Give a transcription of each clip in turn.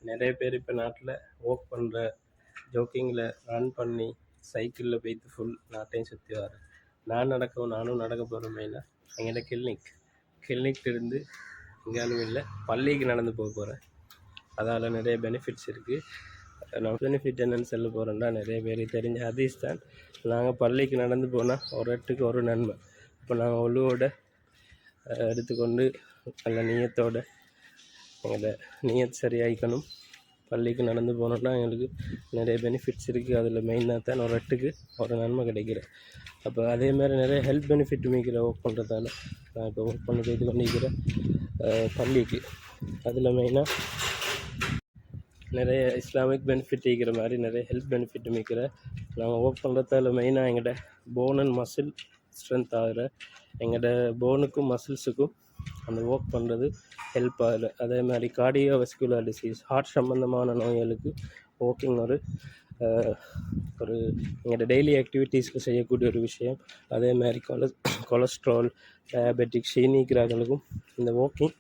நிறைய பேர் இப்போ நாட்டில் ஒர்க் பண்ணுற ஜோக்கிங்கில் ரன் பண்ணி சைக்கிளில் போய்த்து ஃபுல் நாட்டையும் சுற்றி வரேன். நானும் நடக்க போகிறேன். மெயினாக எங்கிட்ட கிளினிக் இருந்து எங்கேயாலும் இல்லை, பள்ளிக்கு நடந்து போக போகிறேன். அதால் நிறைய பெனிஃபிட்ஸ் இருக்குது. நான் பெனிஃபிட் என்னென்னு சொல்ல போகிறேன்னா, நிறைய பேர் தெரிஞ்ச ஹதீஸ் தான். நாங்கள் பள்ளிக்கு நடந்து போனால் ஒரு இடத்துக்கு ஒரு நன்மை. இப்போ நாங்கள் ஒழுவோட எடுத்துக்கொண்டு நல்ல நீயத்தோடு எங்களை நீயத் சரியாயிக்கணும். பள்ளிக்கு நடந்து போனோம்னா எங்களுக்கு நிறைய பெனிஃபிட்ஸ் இருக்குது. அதில் மெயினாக தான் ஒரு இடத்துக்கு ஒரு நன்மை கிடைக்கிற. அப்போ அதேமாதிரி நிறைய ஹெல்த் பெனிஃபிட் மிக்கிற ஒர்க் பண்ணுறதால நான் இப்போ ஒர்க் பண்ணி போய்ட்டு பண்ணிக்கிறேன் பள்ளிக்கு. அதில் மெயினாக நிறைய இஸ்லாமிக் பெனிஃபிட் இருக்கிற மாதிரி நிறைய ஹெல்த் பெனிஃபிட் மிக்கிற. நாங்கள் ஒர்க் பண்ணுறதால மெயினாக எங்கள்கிட்ட போன் அண்ட் மசில் ஸ்ட்ரென்த் ஆகிற, எங்கள்கிட்ட போனுக்கும் மசில்ஸுக்கும் அந்த ஒர்க் பண்ணுறது ஹெல்ப் ஆகுது. அதே மாதிரி கார்டியோவஸ்குலர் டிசீஸ், ஹார்ட் சம்மந்தமான நோய்களுக்கு வாக்கிங் ஒரு எங்களோட டெய்லி ஆக்டிவிட்டீஸில் செய்யக்கூடிய ஒரு விஷயம். அதே மாதிரி கொலஸ்ட்ரால், டயபெட்டிக், சீனிக்கிறார்களுக்கும் இந்த வாக்கிங்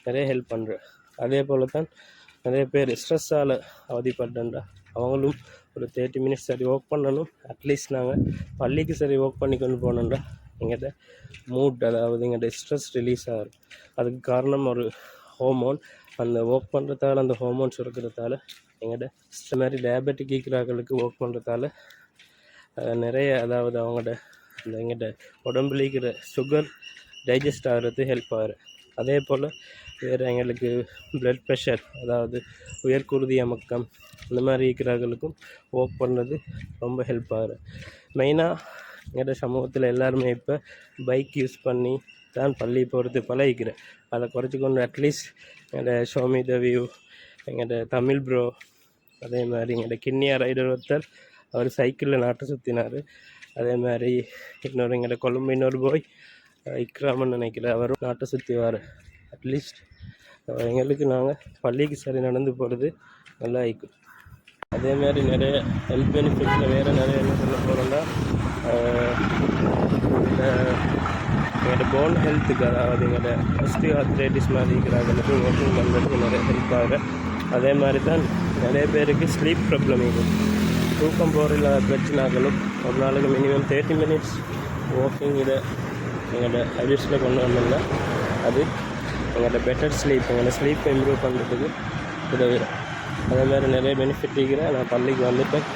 நிறைய ஹெல்ப் பண்ணுறேன். அதே போல் தான் நிறைய பேர் ஸ்ட்ரெஸ்ஸால் அவதிப்பட்டா அவங்களும் ஒரு 30 மினிட்ஸ் சரி ஒர்க் பண்ணணும். அட்லீஸ்ட் நாங்கள் பள்ளிக்கு சரி ஒர்க் பண்ணி கொண்டு போனோம்னா எங்கள்கிட்ட மூட், அதாவது எங்கள்கிட்ட ஸ்ட்ரெஸ் ரிலீஸ் ஆகும். அதுக்கு காரணம் ஒரு ஹார்மோன். அந்த ஒர்க் பண்ணுறதால அந்த ஹார்மோன்ஸ் இருக்கிறதால எங்கள்கிட்ட இந்த மாதிரி டயபெட்டிக் இருக்கிறார்களுக்கு ஒர்க் பண்ணுறதால நிறைய, அதாவது அவங்களோட இந்த எங்கள்கிட்ட உடம்புல இருக்கிற சுகர் டைஜஸ்ட் ஆகிறது ஹெல்ப் ஆகுது. அதே போல் வேறு எங்களுக்கு ப்ளட் ப்ரெஷர், அதாவது உயர்குருதி அமக்கம், இந்த மாதிரி இருக்கிறவர்களுக்கும் ஒர்க் பண்ணுறது ரொம்ப ஹெல்ப் ஆகுது. மெயினாக எங்கள்கிட்ட சமூகத்தில் எல்லாருமே இப்போ பைக் யூஸ் பண்ணி தான் பள்ளி போகிறது பழகிக்கிறேன். அதை குறைச்சிக்கொண்டு அட்லீஸ்ட் எங்கள்கிட்ட ஷோமி த வியூ, எங்கள்கிட்ட தமிழ் ப்ரோ, அதே மாதிரி எங்கள்கிட்ட கிண்ணியா ரைடர் ஒருத்தர், அவர் சைக்கிளில் நாட்டை சுற்றினார். அதே மாதிரி எங்கள்கிட்ட கொழும்பு இன்னொரு போய் இக்ராமன்னு நினைக்கிறேன், அவரும் நாட்டை சுற்றி வார். அட்லீஸ்ட் எங்களுக்கு நாங்கள் பள்ளிக்கு சரி நடந்து போகிறது நல்லா இருக்கும். அதே மாதிரி நிறைய ஹெல்த் பெனிஃபிட்ஸில் வேறு நிறைய என்ன சொல்ல போகிறோம்னா, எங்களோட போன் ஹெல்த்துக்கு, அதாவது எங்களோட ஆஸ்டியோஆர்த்ரைட்டிஸ் மாதிரி இருக்கிறவங்களுக்கு வாக்கிங் பண்ணுறதுக்கு நிறைய ஹெல்ப் ஆகுது. அதே மாதிரி தான் நிறைய பேருக்கு ஸ்லீப் ப்ராப்ளம் இருக்கும். தூக்கம் போகிற பிரச்சனைகளும் ஒரு நாளுக்கு மினிமம் 30 மினிட்ஸ் வாக்கிங் இதை எங்களோட ஹேபிட்ஸில் கொண்டு வந்தோம்னா அது எங்களோட பெட்டர் ஸ்லீப், எங்களோட ஸ்லீப்பை இம்ப்ரூவ் பண்ணுறதுக்கு உதவி. அதே மாதிரி நிறைய பெனிஃபிட் இருக்கிறேன். நான் பள்ளிக்கு வந்துட்டேன்.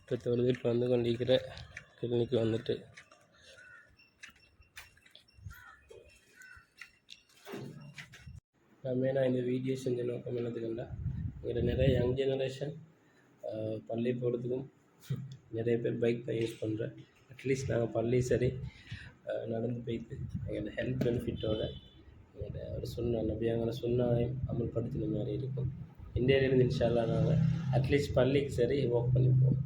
இப்போ தொழுதுட்டு வந்து கொண்டிருக்கிற கிளினிக்கு வந்துட்டு நான் மெயினாக இந்த வீடியோ செஞ்ச நோக்கம் என்னதுக்குண்டா, இங்கே நிறைய யங் ஜெனரேஷன் பள்ளி போகிறதுக்கும் நிறைய பேர் பைக் தான் யூஸ் பண்ணுறேன். அட்லீஸ்ட் நாங்கள் பள்ளி சரி நடந்து போய்ட்டு எங்களோட ஹெல்த் பெனிஃபிட்டோட எங்களோட ஒரு நபியாங்கிற சுன்னாவையும் அமல்படுத்தின மாதிரி இருக்கும். இந்தியாவிலேருந்து இன்ஷா அல்லாஹ் நாங்கள் அட்லீஸ்ட் பள்ளிக்கு சரி ஒர்க் பண்ணிப்போம்.